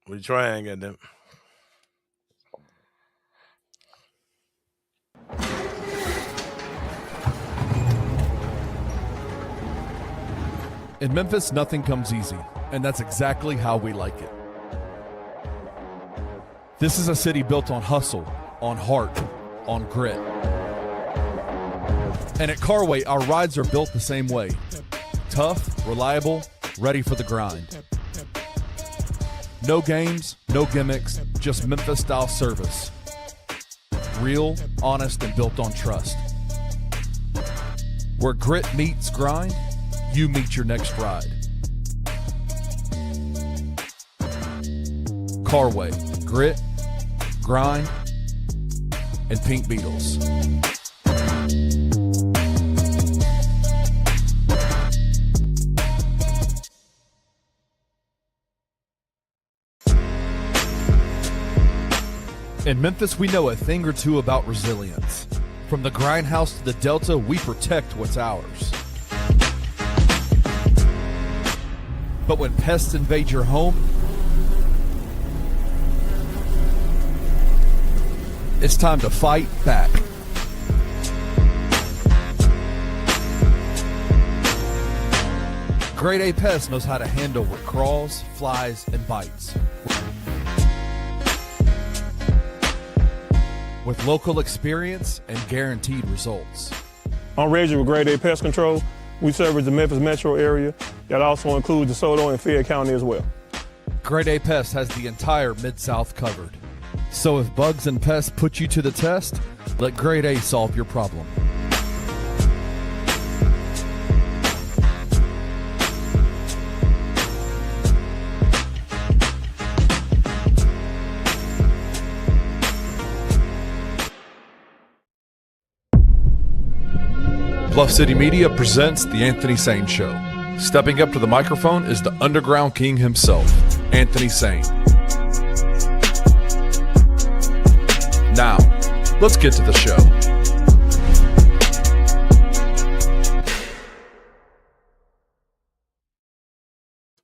We're trying, goddamn. In Memphis, nothing comes easy, and that's exactly how we like it. This is a city built on hustle, on heart, on grit. And at Carway, our rides are built the same way. Tough, reliable, ready for the grind. No games, no gimmicks, just Memphis-style service. Real, honest, and built on trust. Where grit meets grind, you meet your next ride. Carway, grit, grind, and Pink Beetles. In Memphis, we know a thing or two about resilience. From the grindhouse to the Delta, we protect what's ours. But when pests invade your home, it's time to fight back. Grade A Pest knows how to handle what crawls, flies, and bites. With local experience and guaranteed results. I'm Reggie with Grade A Pest Control. We service the Memphis metro area. That also includes DeSoto and Fayette County as well. Grade A Pest has the entire Mid-South covered. So if bugs and pests put you to the test, let Grade A solve your problem. Bluff City Media presents The Anthony Sain Show. Stepping up to the microphone is the underground king himself, Anthony Sain. Now, let's get to the show.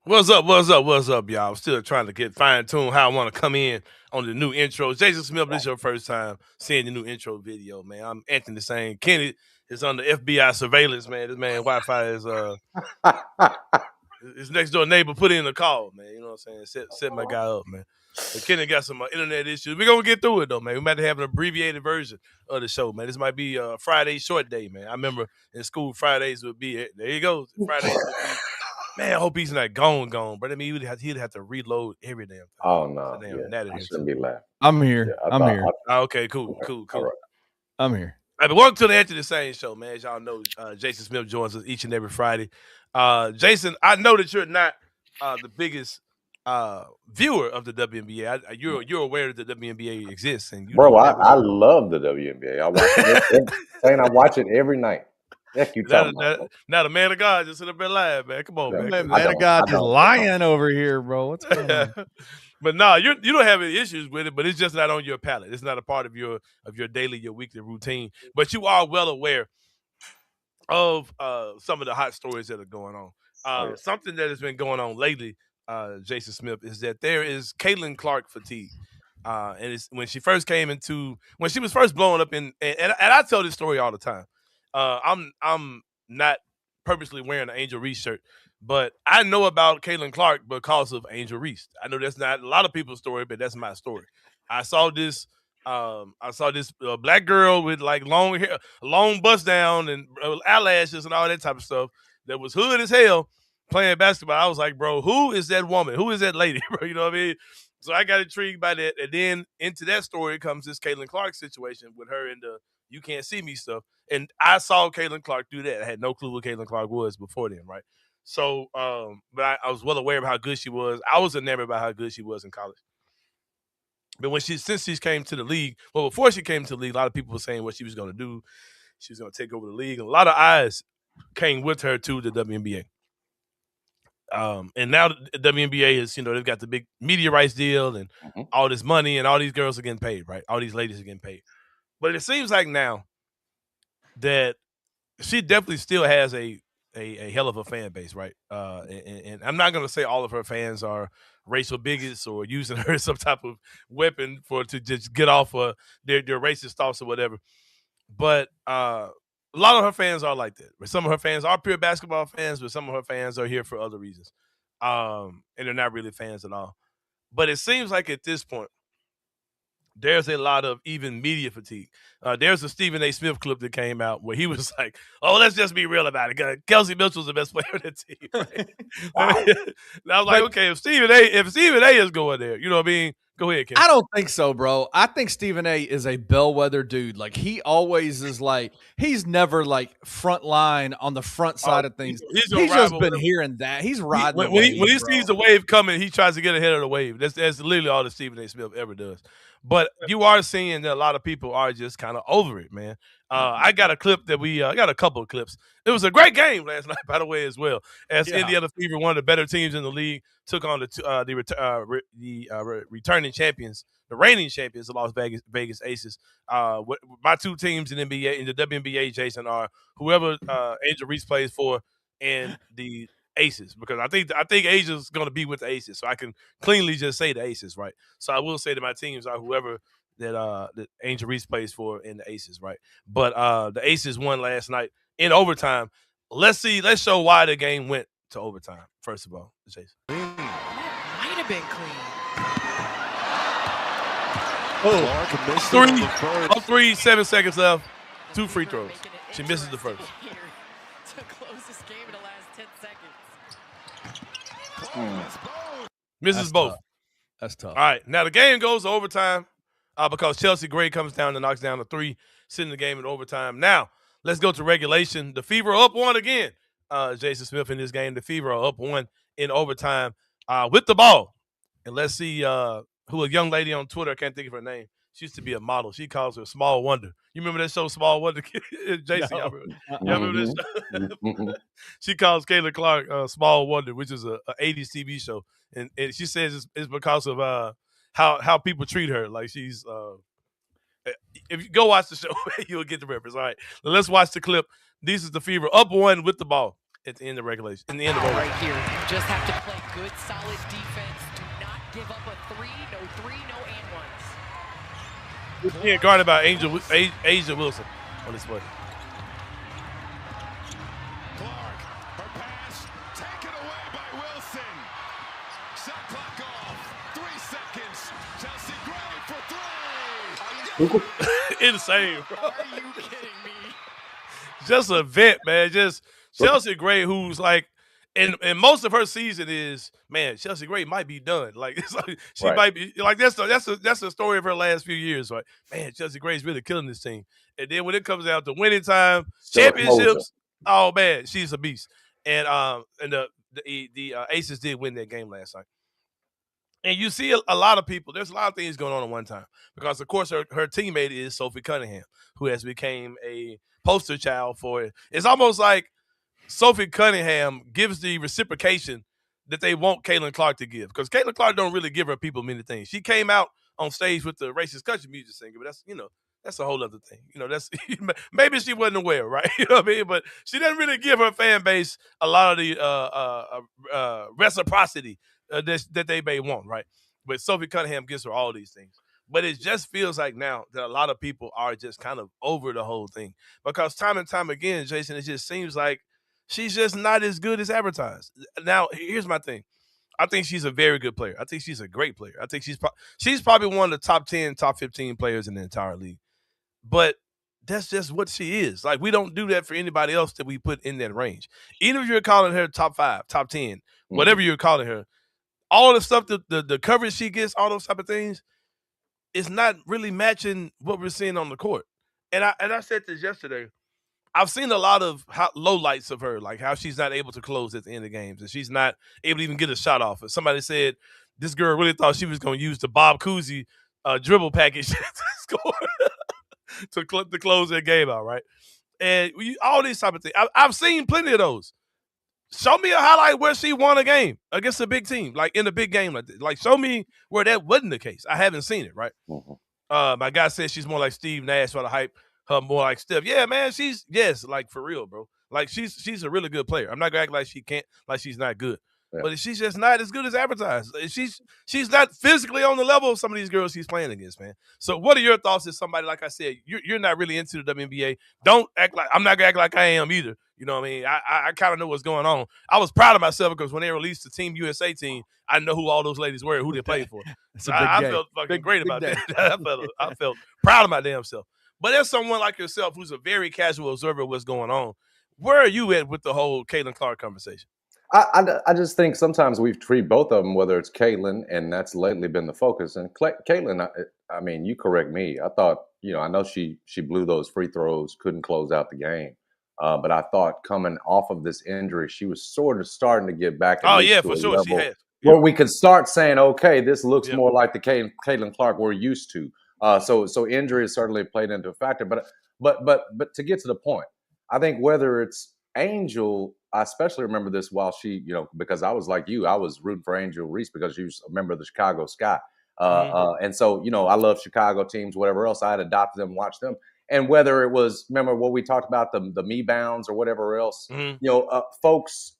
What's up, y'all? I'm still trying to get fine-tuned how I want to come in on the new intro. Jason Smith, this is your first time seeing the new intro video, man. I'm Anthony Sain. Kenny is under FBI surveillance, man. This man Wi-Fi is his next door neighbor put in a call, man. You know what I'm saying? Set my guy up, man. But Kenny got some internet issues. We're gonna get through it though, man. We might have an abbreviated version of the show, man. This might be a Friday short day, man. I remember in school Fridays would be there you go. Fridays would be, man, I hope he's not gone, but I mean he'd have to reload every damn time. Oh no, I shouldn't be laughing. I'm here. Yeah, I'm here. Okay, cool. Right. I'm here. All right, but welcome to the Anthony Sain Show, man. As y'all know, Jason Smith joins us each and every Friday. Jason, I know that you're not the biggest viewer of the WNBA. You're aware that the WNBA exists, and bro, I love the WNBA. I watch it. I watch it every night. Heck, you talking about? Now the man of God just sit up there live, man. Come on, man. Man of God just lying over here, bro. What's going on? But no, you don't have any issues with it, but it's just not on your palate. It's not a part of your daily, your weekly routine. But you are well aware of some of the hot stories that are going on. Something that has been going on lately, Jason Smith, is that there is Caitlin Clark fatigue. And it's when she was first blowing up and I tell this story all the time. I'm not purposely wearing an Angel Reese shirt, but I know about Caitlin Clark because of Angel Reese. I know that's not a lot of people's story, but that's my story. I saw this black girl with like long hair, long bust down and eyelashes and all that type of stuff that was hood as hell playing basketball. I was like, bro, who is that woman? Who is that lady, bro? You know what I mean? So I got intrigued by that. And then into that story comes this Caitlin Clark situation with her and the You Can't See Me stuff. And I saw Caitlin Clark do that. I had no clue what Caitlin Clark was before then, right? So, but I was well aware of how good she was. I was enamored by how good she was in college. But since she came to the league, well, before she came to the league, a lot of people were saying what she was going to do. She was going to take over the league. And a lot of eyes came with her to the WNBA. And now the WNBA is, they've got the big media rights deal and all this money and all these girls are getting paid, right? All these ladies are getting paid. But it seems like now that she definitely still has a hell of a fan base, right? And I'm not going to say all of her fans are racial bigots or using her as some type of weapon to just get off their racist thoughts or whatever. But a lot of her fans are like that. Some of her fans are pure basketball fans, but some of her fans are here for other reasons. And they're not really fans at all. But it seems like at this point, there's a lot of even media fatigue. There's a Stephen A. Smith clip that came out where he was like, "Oh, let's just be real about it. Kelsey Mitchell's the best player on the team." Right? And I was like, okay, if Stephen A. is going there, you know what I mean? Go ahead, Ken. I don't think so, bro. I think Stephen A. is a bellwether dude. Like, he always is like, he's never like front line on the front side of things. He's just been hearing that. He's riding when he sees the wave coming, he tries to get ahead of the wave. That's literally all that Stephen A. Smith ever does. But you are seeing that a lot of people are just kind of over it, man. I got a clip that I got a couple of clips. It was a great game last night, by the way, as well. As Indiana Fever, one of the better teams in the league, took on the returning champions, the reigning champions, the Las Vegas Aces. My two teams in the WNBA, Jason, are whoever Angel Reese plays for and the Aces, because I think Asia's going to be with the Aces, so I can cleanly just say the Aces, right? So I will say that my teams are whoever that Angel Reese plays for in the Aces, right? But the Aces won last night in overtime. Let's show why the game went to overtime. First of all, Jason. Might have been clean. Oh, 3, 7 seconds left. 2 free throws. She misses the first. To close this game in the last 10 seconds. Misses both. That's tough. All right. Now the game goes to overtime because Chelsea Gray comes down and knocks down the 3, sending the game in overtime. Now, let's go to regulation. The Fever are up 1 again. Jason Smith in this game. The Fever are up 1 in overtime with the ball. And let's see who a young lady on Twitter, I can't think of her name. She used to be a model. She calls her Small Wonder. You remember that show, Small Wonder? Jason, y'all remember that show? She calls Kayla Clark Small Wonder, which is a 80s TV show. And she says it's because of how people treat her. Like she's if you go watch the show, you'll get the reference. All right, let's watch the clip. This is the Fever up 1 with the ball at the end of regulation. In the end of overtime. Right here, you just have to play good, solid defense. Do not give up a 3. No 3, no and ones. Being guarded by Asia Wilson on this play. Clark, her pass, taken away by Wilson. Shot clock off. 3 seconds. Chelsea Gray for 3. Insane, bro. Are you kidding me? Just a vet, man. Just Chelsea Gray, who's like, and most of her season is, man, Chelsea Gray might be done. Like, it's like she might be like that's the story of her last few years. Like, man, Chelsea Gray's really killing this team. And then when it comes down to winning time, championships, oh man, she's a beast. And the Aces did win that game last night. And you see a lot of people. There's a lot of things going on at one time because, of course, her teammate is Sophie Cunningham, who has become a poster child for it. It's almost like Sophie Cunningham gives the reciprocation that they want Caitlin Clark to give, because Caitlin Clark don't really give her people many things. She came out on stage with the racist country music singer, but that's a whole other thing. That's maybe she wasn't aware, right? You know what I mean? But she doesn't really give her fan base a lot of the reciprocity that they may want, right? But Sophie Cunningham gives her all these things. But it just feels like now that a lot of people are just kind of over the whole thing, because time and time again, Jason, it just seems like she's just not as good as advertised. Now, here's my thing. I think she's a very good player. I think she's a great player. I think she's probably one of the top 10, top 15 players in the entire league. But that's just what she is. Like, we don't do that for anybody else that we put in that range. Even if you're calling her top 5, top 10, whatever you're calling her, all the stuff, the coverage she gets, all those type of things, is not really matching what we're seeing on the court. And I said this yesterday. I've seen a lot of lowlights of her, like how she's not able to close at the end of games, and she's not able to even get a shot off. And somebody said this girl really thought she was going to use the Bob Cousy dribble package to score to close that game out, right? And all these type of things. I've seen plenty of those. Show me a highlight where she won a game against a big team, like in a big game like this. Like, show me where that wasn't the case. I haven't seen it, right? My guy says she's more like Steve Nash for the hype. Her more like Steph. Yeah, man, like for real, bro. Like she's a really good player. I'm not gonna act like she can't, like she's not good. but she's just not as good as advertised. She's not physically on the level of some of these girls she's playing against, man. So what are your thoughts as somebody, like I said, you're not really into the WNBA. Don't act like I'm not gonna act like I am either. You know what I mean? I kind of know what's going on. I was proud of myself because when they released the Team USA team, I know who all those ladies were and who they played for. So I felt fucking great about that. I felt proud of my damn self. But as someone like yourself who's a very casual observer of what's going on, where are you at with the whole Caitlin Clark conversation? I just think sometimes we treat both of them, whether it's Caitlin, and that's lately been the focus. And Caitlin, I mean, you correct me. I thought, I know she blew those free throws, couldn't close out the game. But I thought coming off of this injury, she was sort of starting to get back. Oh, yeah, for sure. She has. Where we could start saying, okay, this looks more like the Caitlin Clark we're used to. So injury has certainly played into a factor. But to get to the point, I think whether it's Angel, I especially remember this while she, because I was like you, I was rooting for Angel Reese because she was a member of the Chicago Sky. And so, I love Chicago teams, whatever else. I had adopted them, watched them. And whether it was, remember what we talked about, the me bounds or whatever else, folks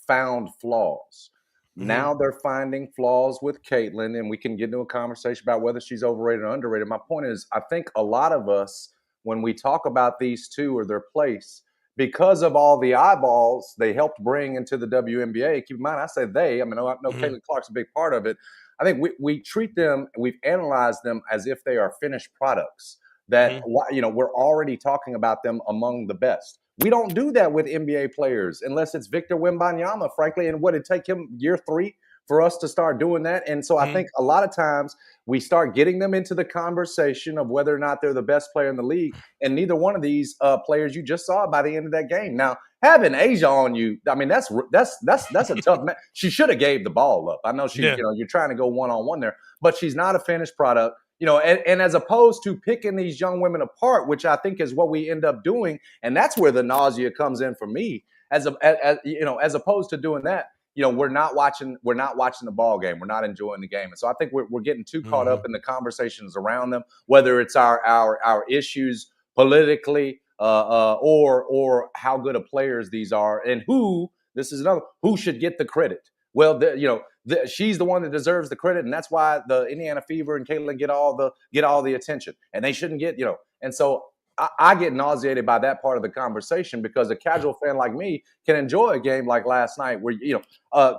found flaws. Now they're finding flaws with Caitlin, and we can get into a conversation about whether she's overrated or underrated. My point is, I think a lot of us, when we talk about these two or their place, because of all the eyeballs they helped bring into the WNBA, keep in mind, I say they, I know Caitlin Clark's a big part of it. I think we treat them, we've analyzed them as if they are finished products, that, we're already talking about them among the best. We don't do that with NBA players unless it's Victor Wembanyama, frankly. And what it'd take him year 3 for us to start doing that. And so I think a lot of times we start getting them into the conversation of whether or not they're the best player in the league. And neither one of these players you just saw by the end of that game. Now, having Asia on you, I mean, that's a tough match. She should have gave the ball up. I know you're trying to go one-on-one there, but she's not a finished product. And as opposed to picking these young women apart, which I think is what we end up doing, and that's where the nausea comes in for me. As opposed to doing that, we're not watching the ball game. We're not enjoying the game, and so I think we're getting too caught up in the conversations around them, whether it's our issues politically or how good of players these are, and who should get the credit. Well, she's the one that deserves the credit, and that's why the Indiana Fever and Caitlin get all the attention, and they shouldn't get, And so I get nauseated by that part of the conversation because a casual fan like me can enjoy a game like last night, where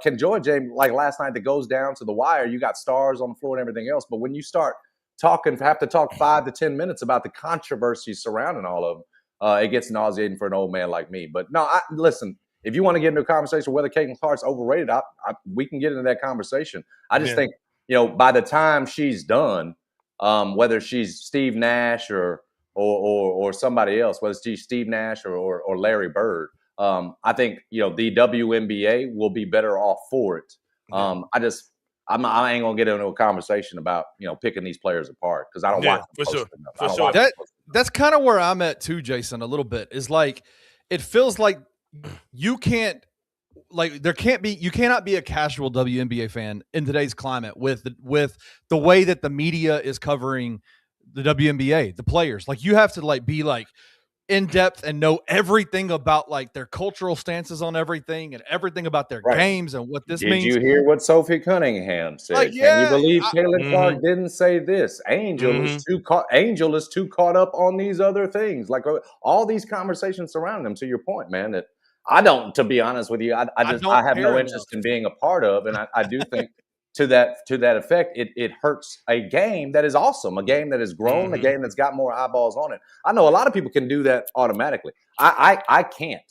can enjoy a game like last night that goes down to the wire. You got stars on the floor and everything else, but when you start have to talk 5 to 10 minutes about the controversy surrounding all of them, it gets nauseating for an old man like me. But no, listen. If you want to get into a conversation whether Caitlin Clark's overrated, we can get into that conversation. I just think, by the time she's done, whether she's Steve Nash or somebody else, whether she's Steve Nash or Larry Bird, I think, the WNBA will be better off for it. I ain't gonna get into a conversation about picking these players apart because I don't watch them for sure. That's kind of where I'm at too, Jason. A little bit is like it feels like. You cannot be a casual WNBA fan in today's climate with the way that the media is covering the WNBA, the players. Like you have to be in depth and know everything about their cultural stances on everything and everything about their games and what this means. Did you hear what Sophie Cunningham said? Can you believe Caitlin Clark didn't say this? Angel is too caught up on these other things. All these conversations surround them, to your point, man, that I don't, to be honest with you, I have no interest in being a part of. And I do think to that effect, it hurts a game that is awesome, a game that has grown, a game that's got more eyeballs on it. I know a lot of people can do that automatically. I can't.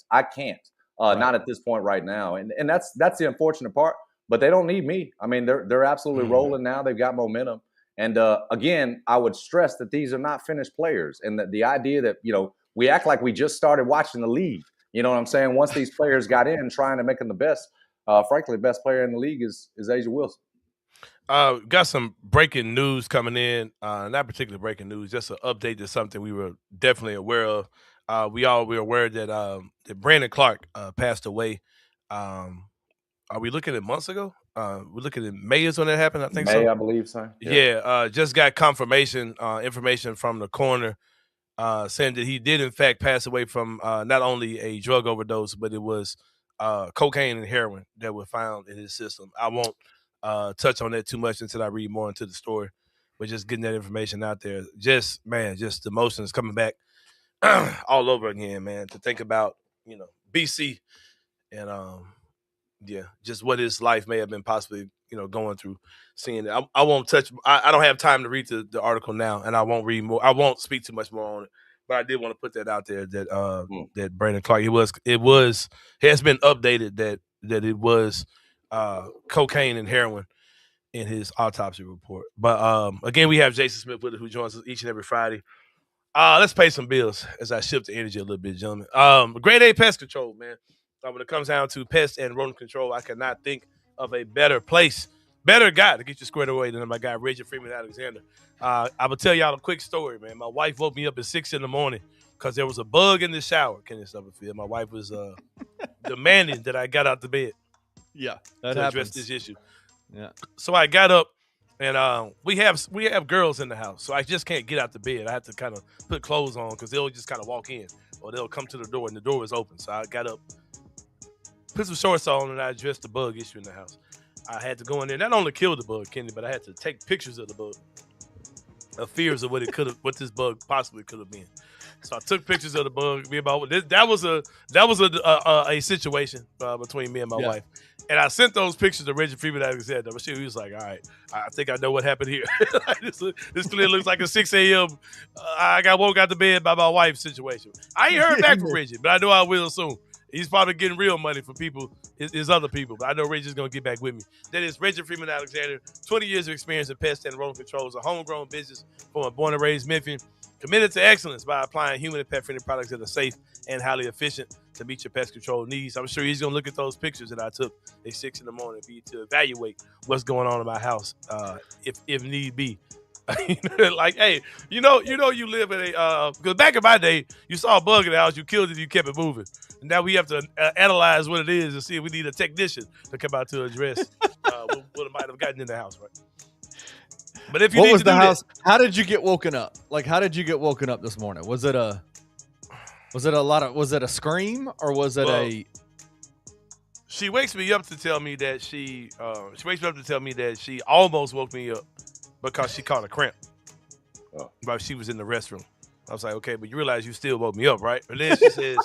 Not at this point right now. And that's the unfortunate part, but they don't need me. I mean, they're absolutely rolling now. They've got momentum. And again, I would stress that these are not finished players. And the idea that, we act like we just started watching the league. You know what I'm saying? Once these players got in trying to make them the best, frankly, the best player in the league is Asia Wilson. Got some breaking news coming in. Not particularly breaking news, just an update to something we were definitely aware of. We were aware that Brandon Clark passed away. Are we looking at months ago? We're looking at May is when that happened, I think so. May, I believe so. Yeah, just got confirmation, information from the coroner saying that he did, in fact, pass away from not only a drug overdose, but it was cocaine and heroin that were found in his system. I won't touch on that too much until I read more into the story. But just getting that information out there, just the emotions coming back all over again, man. To think about, BC and just what his life may have been possibly, going through. Seeing it, I won't touch. I don't have time to read the article now, and I won't read more. I won't speak too much more on it. But I did want to put that out there that that Brandon Clark has been updated that it was cocaine and heroin in his autopsy report. But again, we have Jason Smith with us, who joins us each and every Friday. Let's pay some bills as I shift the energy a little bit, gentlemen. Grade A pest control, man. When it comes down to pest and rodent control, I cannot think of a better guy to get you squared away than my guy, Reggie Freeman Alexander. I will tell y'all a quick story, man. My wife woke me up at 6 in the morning because there was a bug in the shower, Kenneth Summerfield. My wife was demanding that I got out the bed. Yeah, to address this issue. Yeah. So I got up, and we have girls in the house, so I just can't get out the bed. I have to kind of put clothes on because they'll just kind of walk in, or they'll come to the door, and the door is open. So I got up, put some shorts on, and I addressed the bug issue in the house. I had to go in there, not only kill the bug, Kenny, but I had to take pictures of the bug, of fears of what this bug possibly could have been. So I took pictures of the bug. That was a situation between me and my wife, and I sent those pictures to Reggie Freeman Alexander. But he was like, "All right, I think I know what happened here. This clearly looks like a 6 a.m. I got woke out the bed by my wife situation." I ain't heard back from Reggie, but I know I will soon. He's probably getting real money from people, his other people, but I know Reggie's going to get back with me. That is Reggie Freeman Alexander, 20 years of experience in pest and rodent control, a homegrown business from a born and raised Memphian, committed to excellence by applying human and pet-friendly products that are safe and highly efficient to meet your pest control needs. I'm sure he's going to look at those pictures that I took at 6 in the morning to evaluate what's going on in my house, if need be. Like, hey, you live in a because back in my day, you saw a bug in the house, you killed it, you kept it moving. And now we have to analyze what it is and see if we need a technician to come out to address what it might have gotten in the house, right? But if you what need was to the do house? that, How did you get woken up? Like, how did you get woken up this morning? Was it a scream, or was it She wakes me up to tell me that she almost woke me up because she caught a cramp while she was in the restroom. I was like, okay, but you realize you still woke me up, right? And then she says,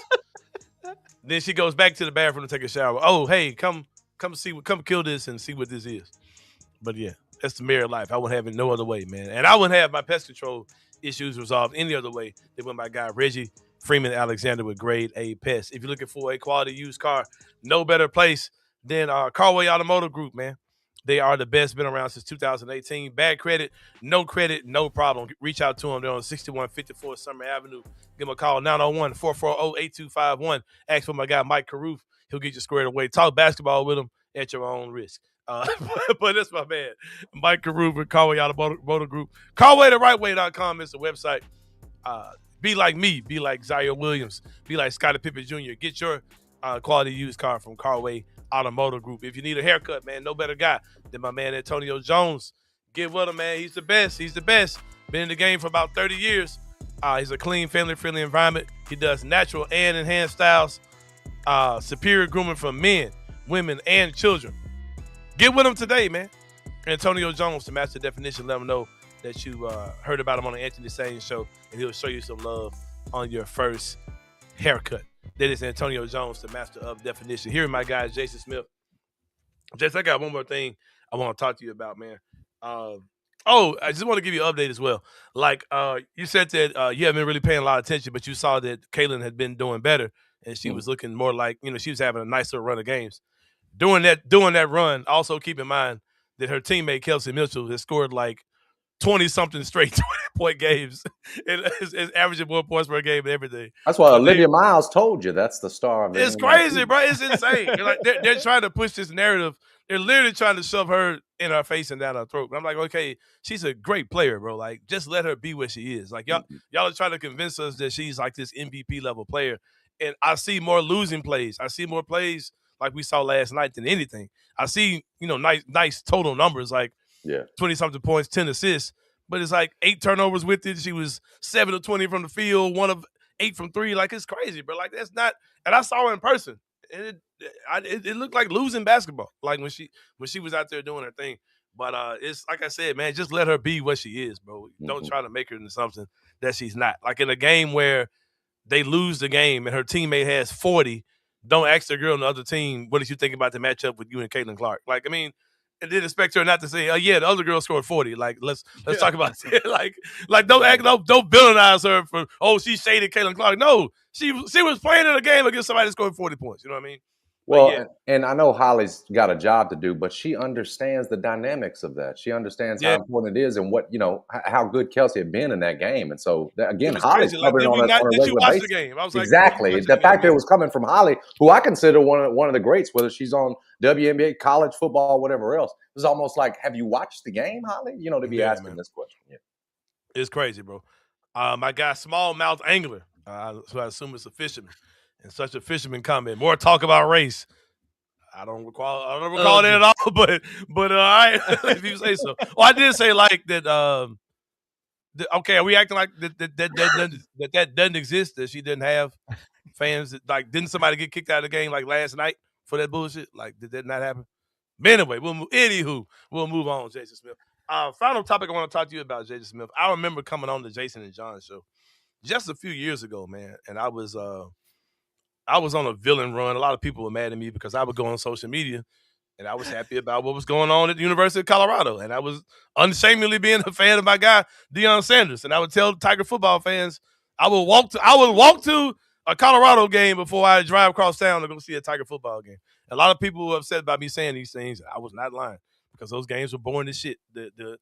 then she goes back to the bathroom to take a shower. Oh, hey, come kill this and see what this is. But yeah, that's the mirror life. I wouldn't have it no other way, man. And I wouldn't have my pest control issues resolved any other way than when my guy Reggie Freeman Alexander with Grade A Pest. If you're looking for a quality used car, no better place than Carway Automotive Group, man. They are the best, been around since 2018. Bad credit, no problem. Reach out to them. They're on 6154 Summer Avenue. Give them a call, 901-440-8251. Ask for my guy, Mike Carruth. He'll get you squared away. Talk basketball with him at your own risk. But that's my man, Mike Carruth with Carway Automotive Group. CarwayTheRightWay.com is the website. Be like me. Be like Zaire Williams. Be like Scottie Pippen Jr. Get your quality used car from Carway Automotive Group. If you need a haircut, man, no better guy than my man Antonio Jones. Get with him, man. He's the best. Been in the game for about 30 years. He's a clean, family-friendly environment. He does natural and enhanced styles. Superior grooming for men, women, and children. Get with him today, man. Antonio Jones, to match the definition. Let him know that you heard about him on the Anthony Sain show, and he'll show you some love on your first haircut. That is Antonio Jones, the master of definition. Here, my guy, Jason Smith. Jason, I got one more thing I want to talk to you about, man. I just want to give you an update as well. Like, you said that you haven't been really paying a lot of attention, but you saw that Kaylin had been doing better, and she was looking more like, she was having a nice little run of games. Doing that run, also keep in mind that her teammate, Kelsey Mitchell, has scored like 20-something straight 20-point games and is averaging 1 point per game and everything. That's why Olivia Miles told you that's the star of it. It's crazy, bro. It's insane. They're trying to push this narrative. They're literally trying to shove her in our face and down our throat. But I'm like, okay, she's a great player, bro. Like, just let her be what she is. Like, y'all are trying to convince us that she's like this MVP level player. And I see more losing plays. I see more plays like we saw last night than anything. I see, nice total numbers, like 20-something points, 10 assists, but it's like 8 turnovers with it. She was 7 of 20 from the field, 1 of 8 from 3. Like, it's crazy, bro. Like, that's not – and I saw her in person. and it looked like losing basketball, like when she was out there doing her thing. But it's like I said, man, just let her be what she is, bro. Don't try to make her into something that she's not. Like in a game where they lose the game and her teammate has 40, don't ask the girl on the other team, what did you think about the matchup with you and Caitlin Clark? Like, I mean, and then expect her not to say, oh yeah, the other girl scored 40. Like, let's talk about it. like don't villainize her for, oh, she shaded Caitlin Clark. No, she was playing in a game against somebody that scored 40 points. You know what I mean? Well, yeah. and I know Holly's got a job to do, but she understands the dynamics of that. She understands how important it is and what, how good Kelsey had been in that game. And so, again, Holly's covering on a regular basis. The game? I was exactly. The fact that it was coming from Holly, who I consider one of the greats, whether she's on WNBA, college football, whatever else. It was almost like, have you watched the game, Holly? To be asking this question. Yeah. It's crazy, bro. My guy, smallmouth angler, so I assume it's a fisherman. And such a fisherman comment. More talk about race. I don't recall that at all, but all right, if you say so. Well, I did say like that. Okay, are we acting like that doesn't exist? That she didn't have fans? Like, didn't somebody get kicked out of the game like last night for that bullshit? Like, did that not happen? But anyway, we'll move on. Jason Smith. Final topic I want to talk to you about, Jason Smith. I remember coming on the Jason and John show just a few years ago, man, and I was on a villain run. A lot of people were mad at me because I would go on social media and I was happy about what was going on at the University of Colorado. And I was unashamedly being a fan of my guy, Deion Sanders. And I would tell Tiger football fans, I would walk to a Colorado game before I drive across town to go see a Tiger football game. A lot of people were upset about me saying these things. I was not lying because those games were boring as shit. The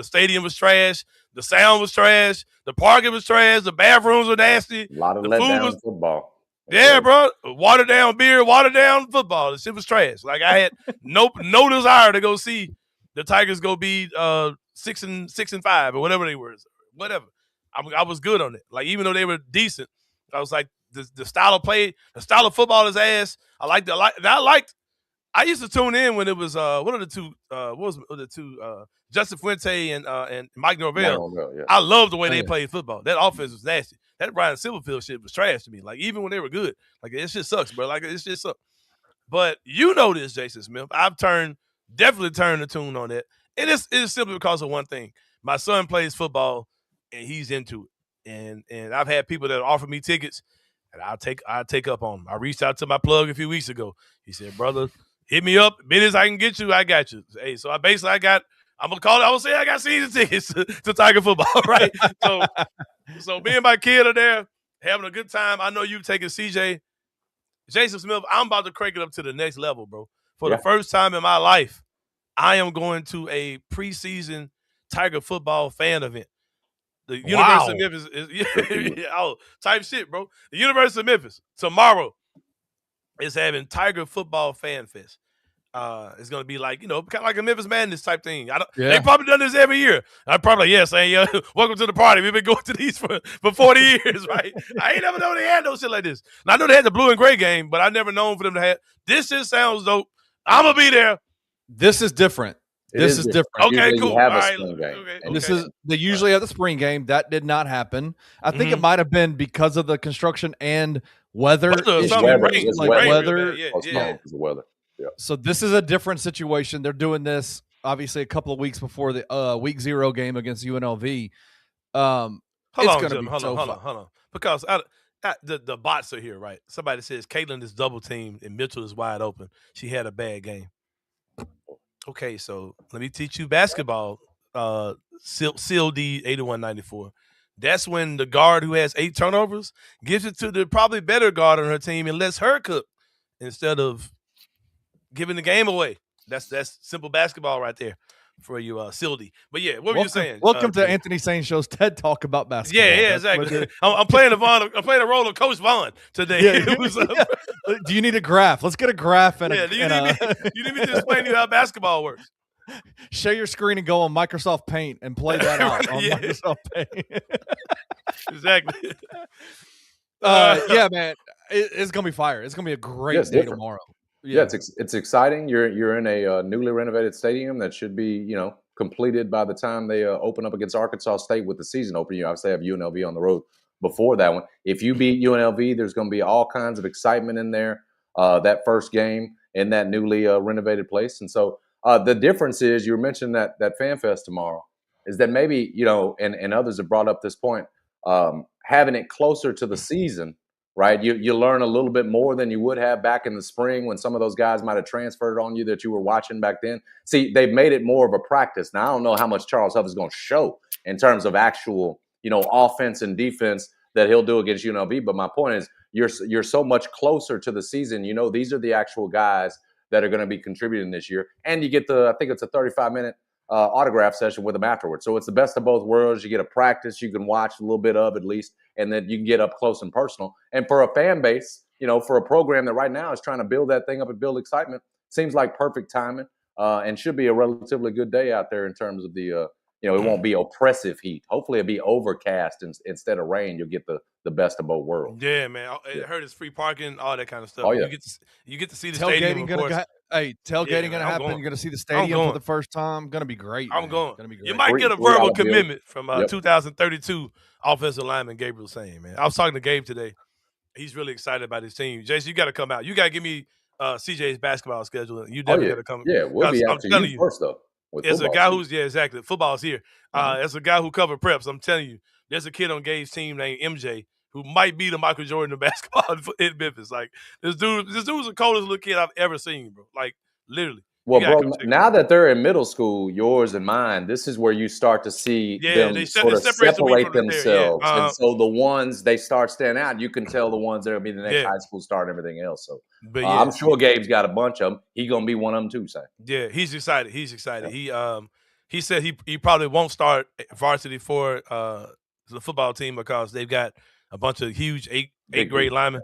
stadium was trash. The sound was trash. The parking was trash. The bathrooms were nasty. A lot of letdown football. Yeah, bro. Watered down beer, watered down football. The shit was trash. Like, I had no desire to go see the Tigers go be 6-5 or whatever they were. Whatever. I was good on it. Like, even though they were decent, I was like, the style of play, the style of football is ass. I used to tune in when it was Justin Fuente and Mike Norvell. Yeah. I loved the way they played football. That offense was nasty. That Brian Silverfield shit was trash to me. Like, even when they were good, like, it shit sucks, bro. Like, it shit sucks. But you know this, Jason Smith. I've definitely turned the tune on that. And it's simply because of one thing. My son plays football, and he's into it. And I've had people that offer me tickets, and I'll take up on them. I reached out to my plug a few weeks ago. He said, brother, hit me up. Minutes I can get you, I got you. Hey, so I got season tickets to Tiger football, right? So me and my kid are there having a good time. I know you taking CJ. Jason Smith, I'm about to crank it up to the next level, bro. For the first time in my life, I am going to a preseason Tiger football fan event. The University of Memphis is type shit, bro. The University of Memphis tomorrow is having Tiger football fan fest. It's gonna be like, kind of like a Memphis Madness type thing. They probably done this every year. I'm probably saying, welcome to the party. We've been going to these for 40 years, right? I ain't never known they had no shit like this. And I know they had the blue and gray game, but I never known for them to have this. Shit sounds dope. I'm gonna be there. This is different. This is different. Okay, usually cool. All right. Okay. And this is they usually have the spring game. That did not happen. I think it might have been because of the construction and weather. Weather. Yeah. So this is a different situation. They're doing this obviously a couple of weeks before the week 0 game against UNLV. Hold on. Because the bots are here, right? Somebody says Caitlin is double teamed and Mitchell is wide open. She had a bad game. Okay, so let me teach you basketball. CLD 8194. That's when the guard who has 8 turnovers gives it to the probably better guard on her team and lets her cook instead of giving the game away. That's simple basketball right there for you, Sildy. But yeah, what were you saying? Welcome to Anthony Sain Show's TED Talk about basketball. Yeah, exactly. I'm playing the role of Coach Vaughn today. Do you need a graph? Let's get a graph and you need me to explain to you how basketball works. Share your screen and go on Microsoft Paint and play that out on Microsoft Paint. Exactly. Yeah, man, it's gonna be fire. It's gonna be a great day tomorrow. Yeah, it's exciting. You're in a newly renovated stadium that should be completed by the time they open up against Arkansas State with the season opening. You obviously have UNLV on the road before that one. If you beat UNLV, there's going to be all kinds of excitement in there. that first game in that newly renovated place. And so the difference is, you mentioned that Fan Fest tomorrow, is that maybe, and others have brought up this point, having it closer to the season, right? You learn a little bit more than you would have back in the spring when some of those guys might have transferred on you that you were watching back then. See, they've made it more of a practice. Now, I don't know how much Charles Huff is going to show in terms of actual, offense and defense that he'll do against UNLV. But my point is, you're so much closer to the season. These are the actual guys that are going to be contributing this year. And you get I think it's a 35-minute autograph session with them afterwards. So it's the best of both worlds. You get a practice you can watch a little bit of at least, and then you can get up close and personal. And for a fan base, for a program that right now is trying to build that thing up and build excitement, seems like perfect timing, and should be a relatively good day out there in terms of the it won't be oppressive heat. Hopefully it'll be overcast instead of rain. You'll get the best of both worlds. Yeah, man. I heard it's free parking, all that kind of stuff. Oh, yeah. You get to see the stadium, of course. Tailgating going to happen. You're going to see the stadium for the first time. Going to be great. I'm going. Going to be great. You might get a verbal commitment from 2032 offensive lineman Gabriel Sain, man. I was talking to Gabe today. He's really excited about his team. Jason, you got to come out. You got to give me CJ's basketball schedule. You definitely got to come. Yeah, we'll be out to you first, though. As a guy who's exactly. Football's here. As a guy who covered preps, I'm telling you, there's a kid on Gabe's team named MJ who might be the Michael Jordan of basketball in Memphis. Like this dude's the coldest little kid I've ever seen, bro. Like literally. Well, bro, now that they're in middle school, yours and mine, this is where you start to see them sort of separate themselves. And so the ones they start standing out, you can tell the ones that will be the next high school star and everything else. So I'm sure Gabe's got a bunch of them. He's going to be one of them too, Sain. Yeah, he's excited. Yeah. He said he probably won't start varsity for the football team because they've got a bunch of huge eighth grade linemen.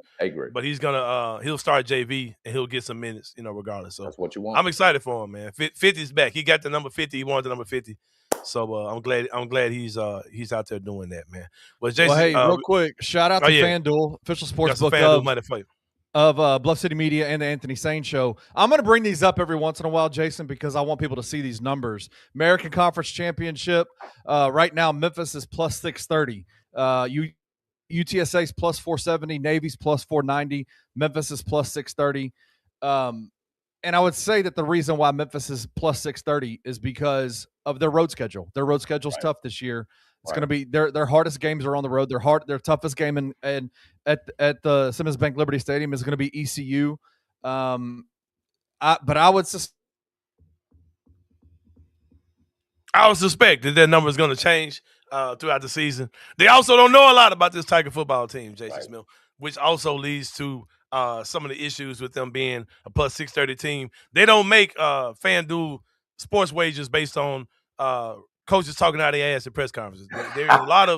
But he's gonna he'll start JV and he'll get some minutes, regardless. So that's what you want. I'm excited for him, man. 50's back. He got the number 50. He wanted the number 50. So I'm glad he's out there doing that, man. Well, Jason, hey, real quick, shout out to FanDuel, official sports book of Bluff City Media and the Anthony Sain Show. I'm going to bring these up every once in a while, Jason, because I want people to see these numbers. American Conference Championship, right now Memphis is plus 630. UTSA's plus 470, Navy's plus 490, Memphis is plus 630. And I would say that the reason why Memphis is plus 630 is because of their road schedule. Their road schedule's tough this year. It's going to be their hardest games are on the road. Their toughest game at the Simmons Bank Liberty Stadium is going to be ECU. But I would suspect that number is going to change throughout the season. They also don't know a lot about this Tiger football team, Jason Smith, which also leads to some of the issues with them being a plus 630 team. They don't make FanDuel sports wagers based on coaches talking out their ass at press conferences. There's a lot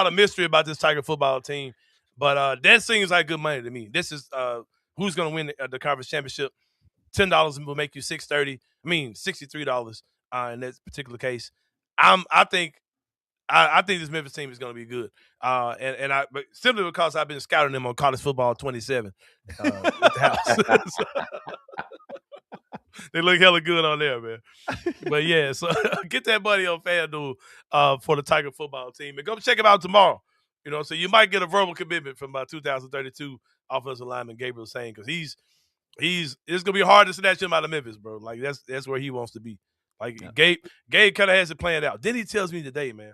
of mystery about this Tiger football team, but that seems like good money to me. This is who's going to win the conference championship. $10 will make you $63 in that particular case. I think this Memphis team is going to be good, but simply because I've been scouting them on College Football 27 at the house. They look hella good on there, man. But yeah, so get that money on FanDuel for the Tiger football team, and go check them out tomorrow. So you might get a verbal commitment from 2032 offensive lineman Gabriel Sain, because it's gonna be hard to snatch him out of Memphis, bro. Like that's where he wants to be. Like Gabe kind of has it planned out. Then he tells me today, man,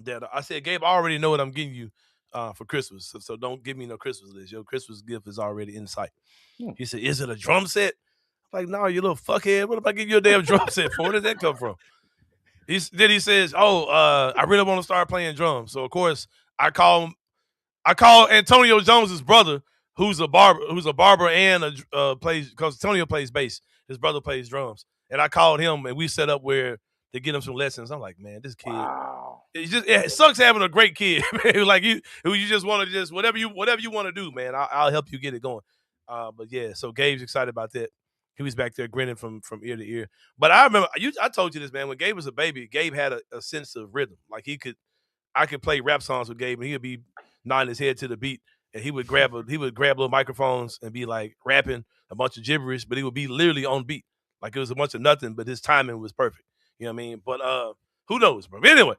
that I said, Gabe, I already know what I'm getting you for Christmas, so don't give me no Christmas list. Your Christmas gift is already in sight. He said, is it a drum set? I'm like, no, you little fuckhead. What if I give you a damn drum set for? Where did that come from? Then he says, I really want to start playing drums. So of course I call Antonio Jones's brother, who's a barber and plays, because Antonio plays bass. His brother plays drums. And I called him and we set up where to get him some lessons. I'm like, man, this kid. Wow. It sucks having a great kid, man. Like you just want to whatever you want to do, man. I'll help you get it going. But yeah, so Gabe's excited about that. He was back there grinning from ear to ear. But I remember I told you this, man. When Gabe was a baby, Gabe had a sense of rhythm. Like I could play rap songs with Gabe, and he would be nodding his head to the beat, and he would grab little microphones and be like rapping a bunch of gibberish, but he would be literally on beat. Like it was a bunch of nothing, but his timing was perfect. You know what I mean? But who knows, bro? But anyway,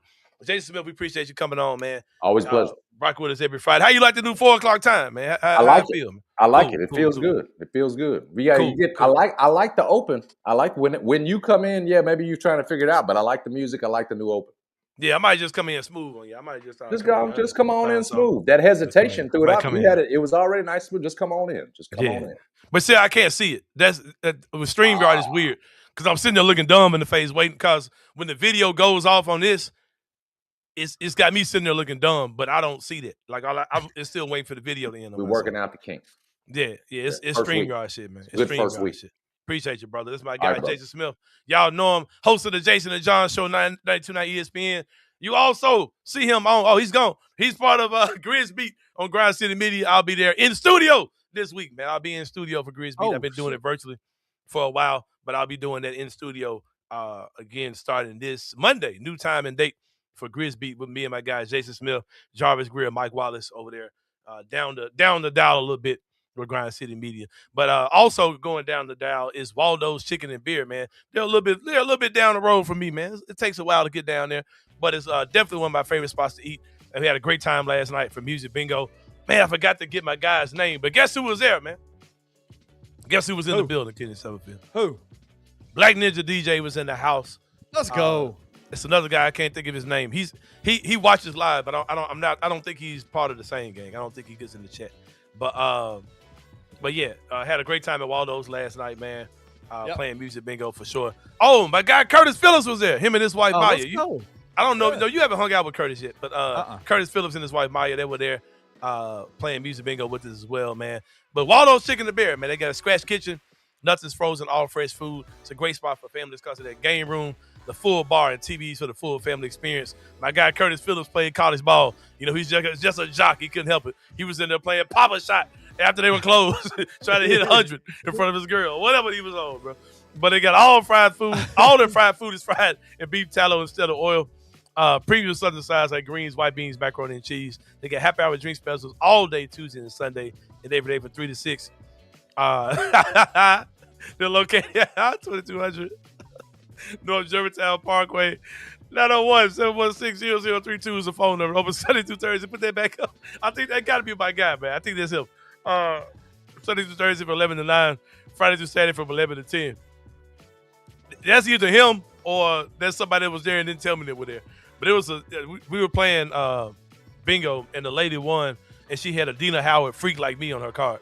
Jason Smith, we appreciate you coming on, man. Always a pleasure. rock with us every Friday. How you like the new 4 o'clock time, man? I like it. Feel, man? I like Cool, it. It cool, feels cool. good. It feels good. Yeah, Cool, you get. cool. I like the open. I like when you come in. Yeah, maybe you're trying to figure it out, but I like the music. I like the new open. Yeah, I might just come in smooth on you. I might just Come on in smooth. That hesitation threw it Might out. come We in. had it. It was already nice smooth. Just come on in. Just come on in. But see, I can't see it. With StreamYard is weird because I'm sitting there looking dumb in the face, waiting. Because when the video goes off on this, it's got me sitting there looking dumb, but I don't see that. Like I'm still waiting for the video to end. We're working out the kinks. Yeah, it's First week. StreamYard shit, man. It's Good first StreamYard week. shit. Appreciate you, brother. This is my guy, right, Jason Smith. Y'all know him, host of the Jason and John Show, 92.9 ESPN. You also see him on, he's gone. He's part of Grizz Beat on Grind City Media. I'll be there in studio this week, man. I'll be in studio for Grizz Beat. I've been doing it virtually for a while, but I'll be doing that in studio again starting this Monday. New time and date for Grizz Beat with me and my guys, Jason Smith, Jarvis Greer, Mike Wallace over there. Down the dial a little bit with Grind City Media. But also going down the dial is Waldo's Chicken and Beer, man. They're a little bit down the road from me, man. It takes a while to get down there, but it's definitely one of my favorite spots to eat. And we had a great time last night for Music Bingo. Man, I forgot to get my guy's name, but guess who was there, man? Guess who was in the building, Kenny Summerfield? Who? Black Ninja DJ was in the house. Let's go. It's another guy, I can't think of his name. He watches live, but I don't think he's part of the Sain gang. I don't think he gets in the chat. But yeah, had a great time at Waldo's last night, man. Playing Music Bingo for sure. Oh, my guy Curtis Phillips was there. Him and his wife Maya. I don't know. No, you haven't hung out with Curtis yet, but Curtis Phillips and his wife Maya, they were there playing Music Bingo with us as well, man. But Waldo's Chicken and Beer, man, they got a scratch kitchen, nothing's frozen, all fresh food. It's a great spot for families because of that game room, the full bar and TVs for the full family experience. My guy Curtis Phillips played college ball. You know, he's just a jock. He couldn't help it. He was in there playing Papa Shot after they were closed, trying to hit 100 in front of his girl, whatever he was on, bro. But they got all fried food. All their fried food is fried in beef tallow instead of oil. Premium southern sides like greens, white beans, macaroni, and cheese. They get happy hour drink specials all day Tuesday and Sunday, and every day from 3 to 6. They're located at 2200 North Germantown Parkway. 901-716-0032 is the phone number. Open Sunday through Thursday. Put that back up. I think that got to be my guy, man. I think that's him. Sunday through Thursday from 11 to 9. Friday through Saturday from 11 to 10. That's either him or there's somebody that was there and didn't tell me they were there. But it was we were playing bingo, and the lady won, and she had a Dina Howard Freak Like Me on her card.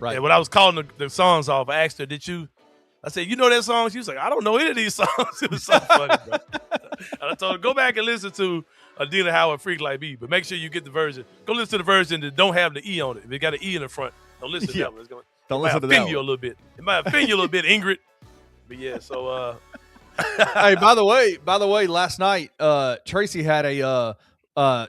Right. And when I was calling the songs off, I asked her, I said, you know that song? She was like, I don't know any of these songs. It was so funny, bro. And I told her, go back and listen to a Dina Howard Freak Like Me, but make sure you get the version. Go listen to the version that don't have the E on it. If it got an E in the front, don't listen to that one. Don't listen to that one. You a little bit. It might offend you a little bit, Ingrid. But yeah, so hey, by the way, last night Tracy had a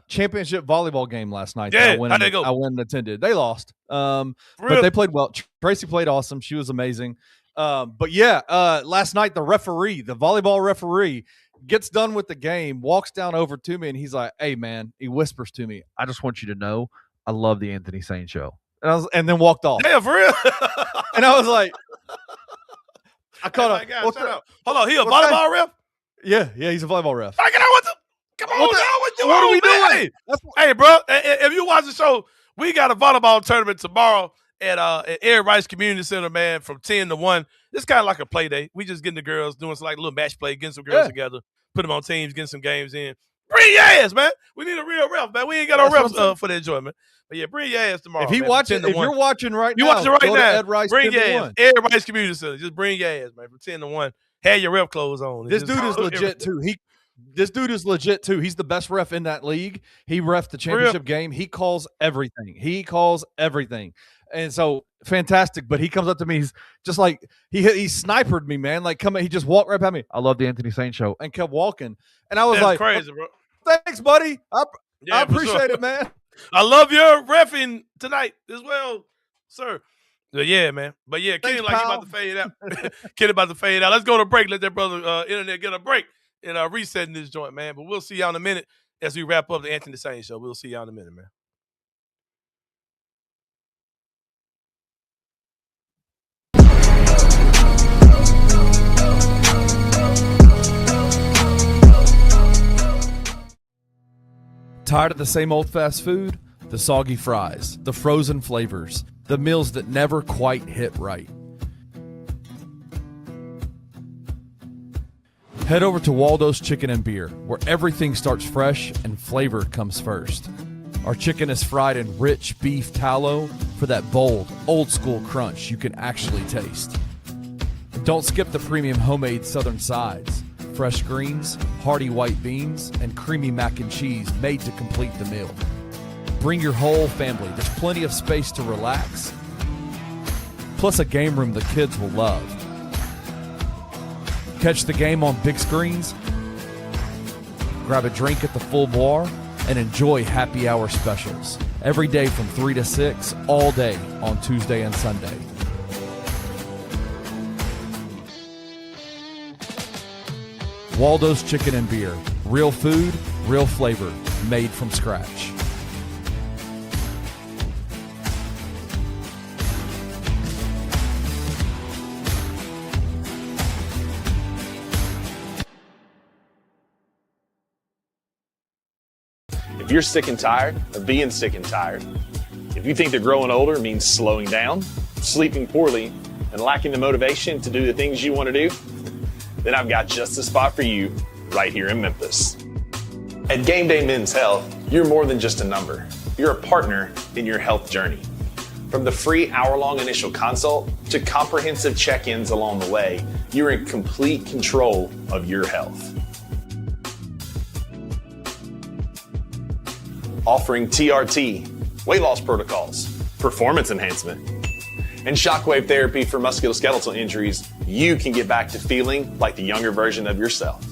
championship volleyball game last night. Yeah, how'd they go? I went and attended. They lost, but they played well. Tracy played awesome. She was amazing. But yeah, last night the volleyball referee gets done with the game, walks down over to me, and he's like, "Hey, man," he whispers to me, "I just want you to know I love the Anthony Sain show," and then walked off. Yeah, for real. And I was like, I caught Hold on, he a volleyball ref? Yeah, he's a volleyball ref. Come on, what are we doing? Hey, bro, if you watch the show, we got a volleyball tournament tomorrow at Air Rice Community Center, man, from 10 to 1. It's kind of like a play day. We just getting the girls, doing some like little match play, getting some girls together, put them on teams, getting some games in. Bring your ass, man. We need a real ref, man. We ain't got no refs for the enjoyment. But yeah, bring your ass tomorrow. If you're watching right now, watching right now, Ed Rice, bring your ass. Air Rice Community Center. Just bring your ass, man, from 10 to 1. Have your ref clothes on. This dude is legit too. This dude is legit too. He's the best ref in that league. He reffed the championship game. He calls everything. And so fantastic. But he comes up to me. He's just like he snipered me, man. Like he just walked right by me. I love the Anthony Sain show, and kept walking. And I was like, crazy, bro. Thanks, buddy. I appreciate it, man. I love your reffing tonight as well, sir. But yeah, man. But yeah, Kenny, like you about to fade out. Kenny about to fade out. Let's go to break. Let that brother internet get a break and resetting this joint, man. But we'll see y'all in a minute as we wrap up the Anthony Sain show. We'll see y'all in a minute, man. Tired of the same old fast food? the soggy fries, the frozen flavors, the meals that never quite hit right. Head over to Waldo's Chicken and Beer, where everything starts fresh and flavor comes first. Our chicken is fried in rich beef tallow for that bold, old-school crunch you can actually taste. Don't skip the premium homemade southern sides, fresh greens, hearty white beans, and creamy mac and cheese made to complete the meal. Bring your whole family. There's plenty of space to relax, plus a game room the kids will love. Catch the game on big screens, grab a drink at the full bar, and enjoy happy hour specials every day from 3 to 6, all day on Tuesday and Sunday. Waldo's Chicken and Beer. Real food, real flavor, made from scratch. If you're sick and tired of being sick and tired, if you think that growing older means slowing down, sleeping poorly, and lacking the motivation to do the things you want to do, then I've got just the spot for you right here in Memphis. At Game Day Men's Health, you're more than just a number. You're a partner in your health journey. From the free hour-long initial consult to comprehensive check-ins along the way, you're in complete control of your health. Offering TRT, weight loss protocols, performance enhancement, and shockwave therapy for musculoskeletal injuries, you can get back to feeling like the younger version of yourself.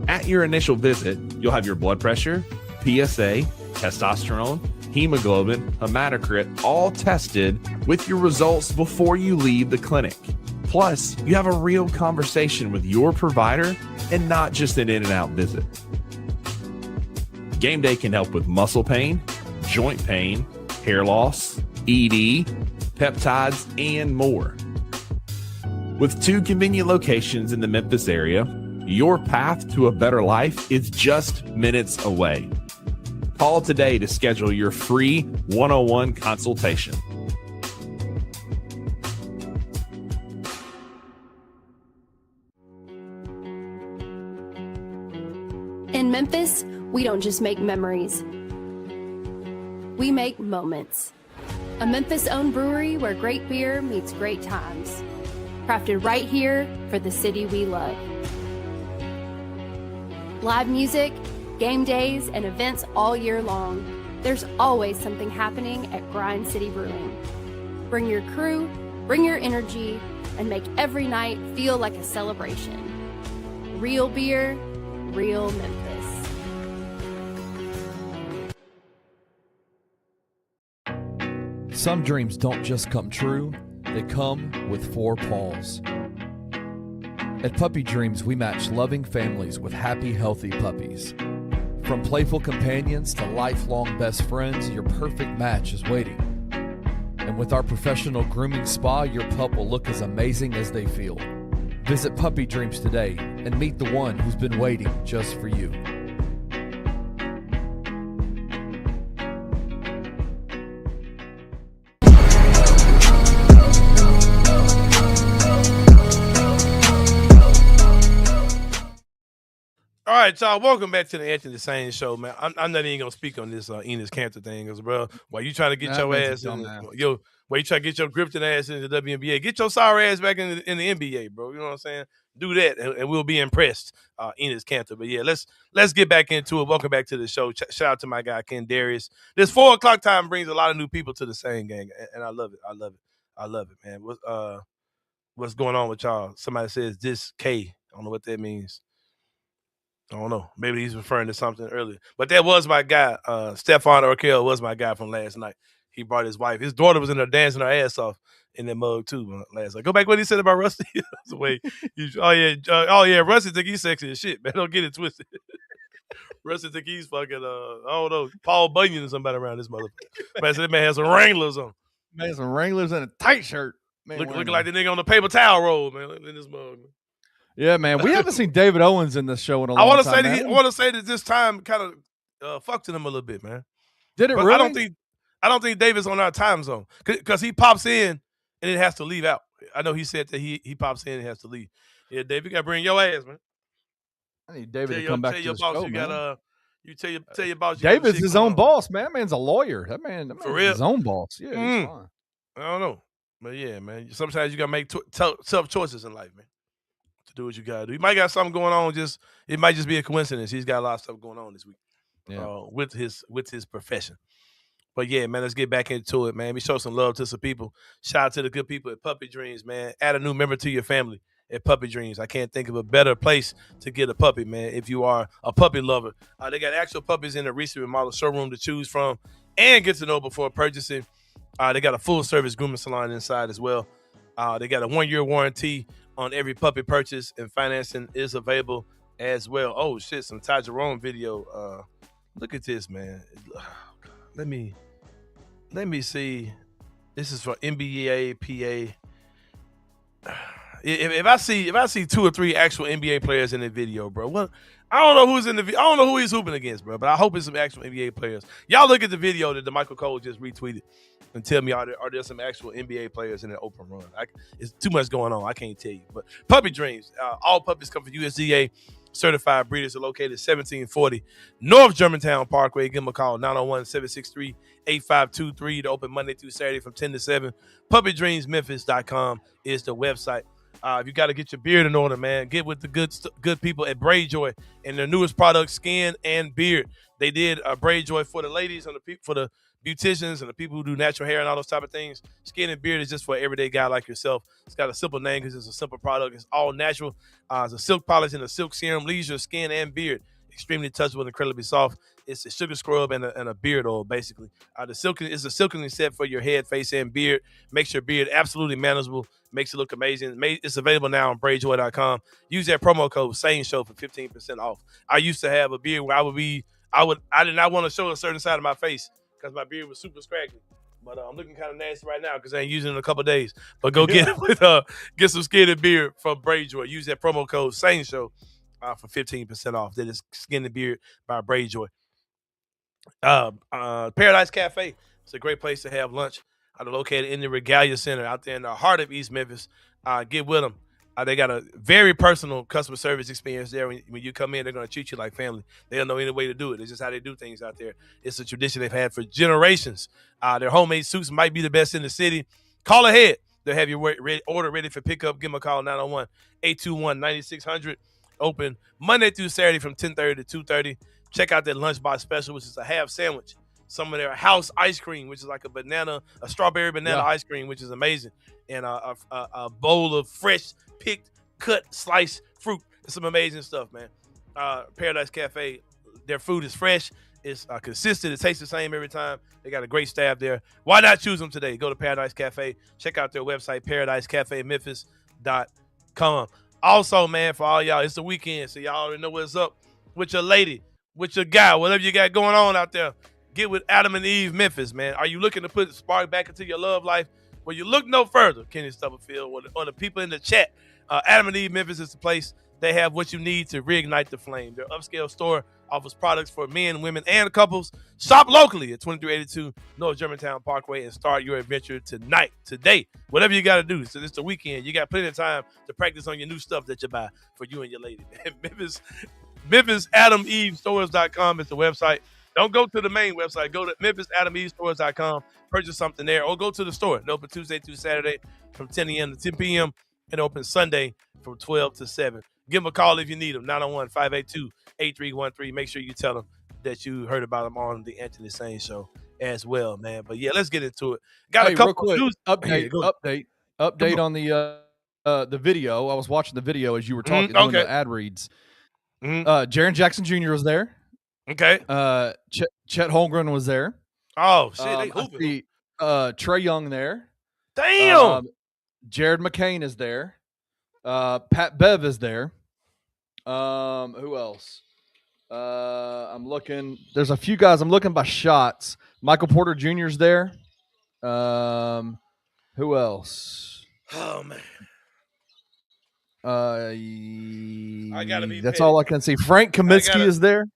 At your initial visit, you'll have your blood pressure, PSA, testosterone, hemoglobin, hematocrit, all tested with your results before you leave the clinic. Plus, you have a real conversation with your provider and not just an in-and-out visit. Game Day can help with muscle pain, joint pain, hair loss, ED, peptides, and more. With 2 convenient locations in the Memphis area, your path to a better life is just minutes away. Call today to schedule your free one-on-one consultation. In Memphis, we don't just make memories. We make moments. A Memphis-owned brewery where great beer meets great times. Crafted right here for the city we love. Live music, game days, and events all year long. There's always something happening at Grind City Brewing. Bring your crew, bring your energy, and make every night feel like a celebration. Real beer, real Memphis. Some dreams don't just come true, they come with 4 paws. At Puppy Dreams, we match loving families with happy, healthy puppies. From playful companions to lifelong best friends, your perfect match is waiting. And with our professional grooming spa, your pup will look as amazing as they feel. Visit Puppy Dreams today and meet the one who's been waiting just for you. All right, y'all. Welcome back to the Anthony Sain show, man. I'm not even gonna speak on this Enos Cantor thing, because bro, while you trying to get your ass in, while you try to get your Grifton ass into the WNBA, get your sorry ass back in the NBA, bro. You know what I'm saying? Do that, and we'll be impressed, Enos Cantor. But yeah, let's get back into it. Welcome back to the show. Shout out to my guy Ken Darius. This 4 o'clock time brings a lot of new people to the Sain gang, and I love it. I love it, man. What's going on with y'all? Somebody says this K. I don't know what that means. I don't know. Maybe he's referring to something earlier. But that was my guy. Stephon Urkel was my guy from last night. He brought his wife. His daughter was in there dancing her ass off in that mug too last night. Go back what he said about Rusty. That's the way oh yeah, Rusty think he's sexy as shit, man. Don't get it twisted. Rusty think he's fucking I don't know, Paul Bunyan or somebody around this motherfucker. Man said that man has some Wranglers on. Man, some Wranglers and a tight shirt. Man, looking like the nigga on the paper towel roll, man, in this mug. Yeah, man. We haven't seen David Owens in this show in a long time. I want to say that this time kind of fucked him a little bit, man. Did it But really? I don't think Davis on our time zone because he pops in and it has to leave out. I know he said that he pops in and has to leave. Yeah, Dave, you got to bring your ass, man. I need David to come back Tell to your the boss show, you man. got you tell your boss you got David's shit his going own on. boss, man. That man's a lawyer. That man For is real? his own boss. Yeah, he's fine. I don't know, but yeah, man. Sometimes you gotta make tough choices in life, man. To do what you gotta do. He might got something going on. It might just be a coincidence. He's got a lot of stuff going on this week. With his profession. But yeah, man, let's get back into it, man. We show some love to some people. Shout out to the good people at Puppy Dreams, man. Add a new member to your family at Puppy Dreams. I can't think of a better place to get a puppy, man, if you are a puppy lover. They got actual puppies in the recently remodeled showroom to choose from and get to know before purchasing. They got a full-service grooming salon inside as well. They got a 1-year warranty on every puppy purchase, and financing is available as well. Oh, shit, some Ty Jerome video. Look at this, man. Let me see. This is for NBA PA. If I see 2 or 3 actual NBA players in the video, bro, what? I don't know who's in the video. I don't know who he's hooping against, bro. But I hope it's some actual NBA players. Y'all look at the video that DeMichael Cole just retweeted and tell me are there some actual NBA players in an open run? It's too much going on. I can't tell you. But Puppy Dreams, all puppies come from USDA. Certified breeders are located 1740 North Germantown Parkway. Give them a call, 901-763-8523. They're open Monday through Saturday from 10 to 7. PuppyDreamsMemphis.com is the website. If you got to get your beard in order, man, get with the good people at Braid Joy and their newest product, Skin and Beard. They did a Braid Joy for the ladies and for the beauticians and the people who do natural hair and all those type of things. Skin and Beard is just for an everyday guy like yourself. It's got a simple name because it's a simple product. It's all natural. It's a silk polish and a silk serum. Leaves your skin and beard extremely touchable and incredibly soft. It's a sugar scrub and a beard oil, basically. The silken is a silkening set for your head, face, and beard. Makes your beard absolutely manageable. Makes it look amazing. It's available now on braidjoy.com. Use that promo code Sain Show for 15% off. I used to have a beard where I did not want to show a certain side of my face because my beard was super scraggly. But I'm looking kind of nasty right now because I ain't using it in a couple of days. But go get some skin and beard from Braid Joy. Use that promo code Sain Show for 15% off. That is Skin and Beard by Braid Joy. Paradise Cafe. It's a great place to have lunch. They're located in the Regalia Center out there in the heart of East Memphis. Get with them. They got a very personal customer service experience there. When you come in, they're going to treat you like family. They don't know any way to do it. It's just how they do things out there. It's a tradition they've had for generations. Their homemade soups might be the best in the city. Call ahead. They'll have your order ready for pickup. Give them a call, 901-821-9600. Open Monday through Saturday from 10:30 to 2:30. Check out their lunchbox special, which is a half sandwich. Some of their house ice cream, which is like a strawberry banana ice cream, which is amazing. And a bowl of fresh, picked, cut, sliced fruit. It's some amazing stuff, man. Paradise Cafe, their food is fresh. It's consistent. It tastes the same every time. They got a great staff there. Why not choose them today? Go to Paradise Cafe. Check out their website, paradisecafememphis.com. Also, man, for all y'all, it's the weekend, so y'all already know what's up with your lady, with your guy, whatever you got going on out there. Get with Adam and Eve Memphis, man. Are you looking to put spark back into your love life? Well, you look no further, Kenny Stubblefield, or the people in the chat. Adam and Eve Memphis is the place. They have what you need to reignite the flame. Their upscale store offers products for men, women, and couples. Shop locally at 2382 North Germantown Parkway and start your adventure today. Whatever you got to do. So it's the weekend. You got plenty of time to practice on your new stuff that you buy for you and your lady. MemphisAdamEveStores.com is the website. Don't go to the main website. Go to MemphisAdamEveStores.com. Purchase something there, or go to the store. It open Tuesday through Saturday from 10 a.m. to 10 p.m. and open Sunday from 12 to 7. Give them a call if you need them, 901-582-8313. Make sure you tell them that you heard about them on the Anthony Sain Show as well, man. But, yeah, let's get into it. Got a couple of news. Update on the video. I was watching the video as you were talking, doing the ad reads. Jaren Jackson Jr. was there. Okay. Chet Holmgren was there. Oh, shit. They hooping. Trae Young there. Damn. Jared McCain is there. Pat Bev is there. Who else? I'm looking. There's a few guys. I'm looking by shots. Michael Porter Jr. is there. Who else? Oh, man. I gotta be. That's all I can see. Frank Kaminsky is there.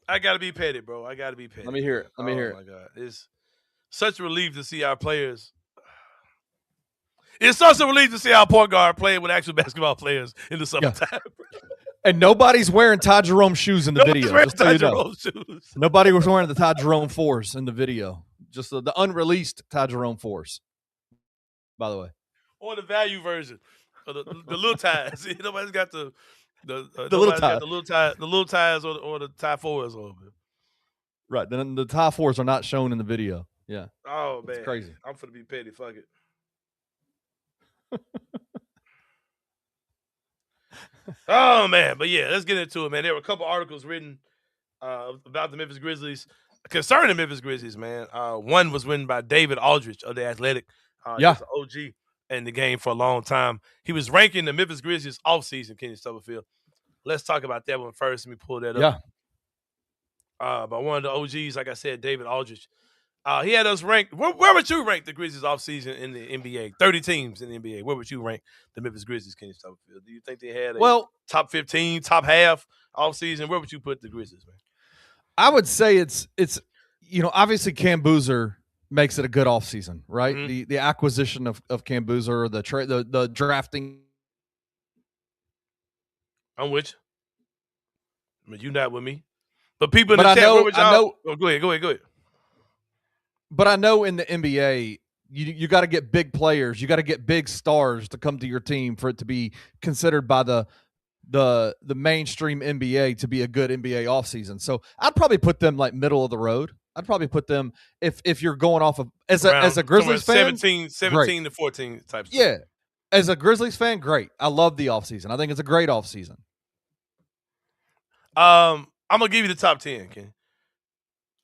I gotta be petty, bro. I gotta be petty. Let me hear it. Let me hear it. Oh my God, it's such a relief to see our players. It's such a relief to see our point guard playing with actual basketball players in the summertime. And nobody's wearing Ty Jerome shoes in the video. Just so you know. Nobody was wearing the Ty Jerome 4s in the video. Just the unreleased Ty Jerome 4s, by the way. Or the value version. Or the little ties. Nobody's got the little ties. The little ties or the tie 4s on them. Right. Then the tie 4s are not shown in the video. Yeah. Oh, man. It's crazy. I'm finna be petty. Fuck it. Oh, man. But, yeah, let's get into it, man. There were a couple articles written about the Memphis Grizzlies, concerning the Memphis Grizzlies, man. One was written by David Aldridge of The Athletic. He's an OG in the game for a long time. He was ranking the Memphis Grizzlies offseason, Kenny Stubblefield. Let's talk about that one first. Let me pull that up. Yeah. By one of the OGs, like I said, David Aldridge. He had us ranked. Where would you rank the Grizzlies offseason in the NBA? 30 teams in the NBA. Where would you rank the Memphis Grizzlies, Kenny Stubblefield? Do you think they had a top 15, top half offseason? Where would you put the Grizzlies, man? I would say it's obviously Cam Boozer makes it a good offseason, right? Mm-hmm. The acquisition of Cam Boozer, the drafting. I'm with you. I mean, you're not with me. But people in the chat, go ahead. But I know in the NBA, you got to get big players. You got to get big stars to come to your team for it to be considered by the mainstream NBA to be a good NBA offseason. So I'd probably put them like middle of the road. I'd probably put them if you're going off of as a Grizzlies fan, 17 to 14 type stuff. Yeah. As a Grizzlies fan, great. I love the offseason. I think it's a great offseason. I'm gonna give you the top 10, Ken.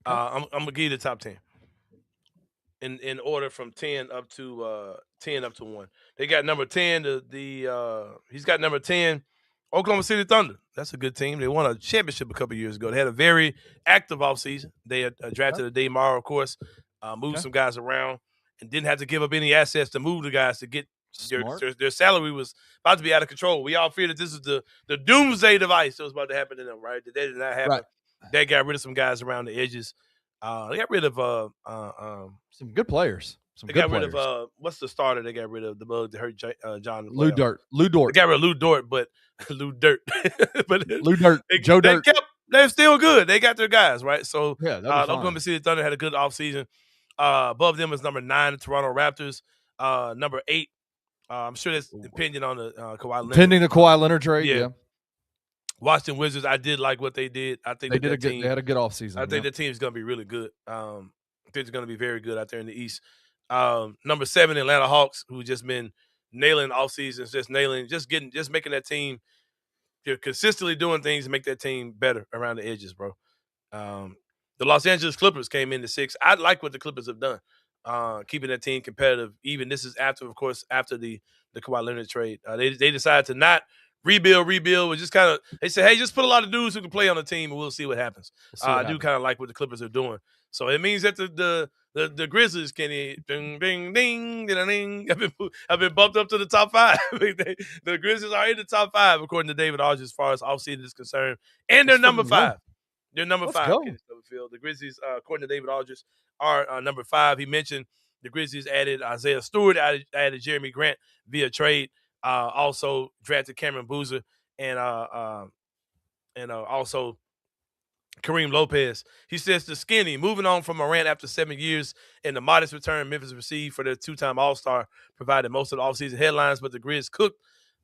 I'm gonna give you the top 10. In order from 10 up to 1. They got number 10. He's got number 10, Oklahoma City Thunder. That's a good team. They won a championship a couple years ago. They had a very active offseason. They had drafted a Day Morrow, of course, moved some guys around, and didn't have to give up any assets to move the guys to get their salary was about to be out of control. We all feared that this is the doomsday device that was about to happen to them, right? That did not happen. Right. They got rid of some guys around the edges. They got rid of some good players. They got rid of what's the starter? They got rid of the bug that hurt John. Lou Dort. They got rid of Lou Dort, but Lou Dirt. Lou Dirt. Joe Dirt. They're still good. They got their guys, right? So Oklahoma City Thunder had a good offseason. Above them is number 9, the Toronto Raptors. Number 8. I'm sure that's depending on the Kawhi Leonard. Pending the Kawhi Leonard trade, yeah. Washington Wizards, I did like what they did. I think they had a good offseason. I think the team is going to be really good. I think it's going to be very good out there in the East. Number 7, Atlanta Hawks, who just been nailing offseasons, just making that team. They're consistently doing things to make that team better around the edges, bro. The Los Angeles Clippers came in to 6. I like what the Clippers have done, keeping that team competitive. Even this is after the Kawhi Leonard trade. They decided to not rebuild. We just kind of they said, hey, just put a lot of dudes who can play on the team, and we'll see what happens. I do kind of like what the Clippers are doing. So it means that the Grizzlies can ding ding ding ding. I've been bumped up to the top 5. The Grizzlies are in the top 5 according to David Aldridge as far as offseason is concerned, and they're number 5. They're number 5. The Grizzlies, according to David Aldridge, are number 5. He mentioned the Grizzlies added Isaiah Stewart, added Jeremy Grant via trade. Also drafted Cameron Boozer and also Kareem Lopez. He says the Skinny, moving on from Morant after 7 years, and the modest return Memphis received for their 2-time All-Star provided most of the offseason headlines, but the Grizz cooked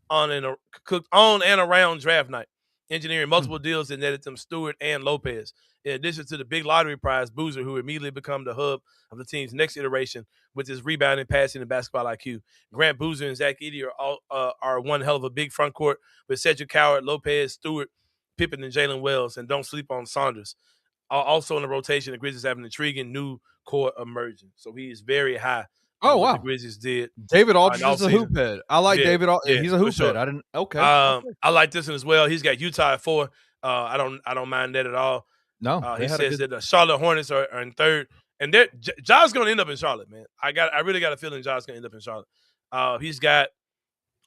on and around draft night, engineering multiple deals that netted them Stewart and Lopez. In addition to the big lottery prize, Boozer, who immediately become the hub of the team's next iteration with his rebounding, passing, and basketball IQ. Grant Boozer and Zach Edey are one hell of a big front court with Cedric Howard, Lopez, Stewart, Pippen, and Jalen Wells, and don't sleep on Saunders. Also in the rotation, the Grizzlies have an intriguing new core emerging. So he is very high. Oh, wow. The Grizzlies did. David Aldridge is a hoop head. I like David Aldridge. He's a hoop head. I didn't. Okay. I like this one as well. He's got Utah at 4. I don't mind that at all. No, he says that the Charlotte Hornets are in 3rd, and Ja's going to end up in Charlotte, man. I really got a feeling Ja's going to end up in Charlotte. He's got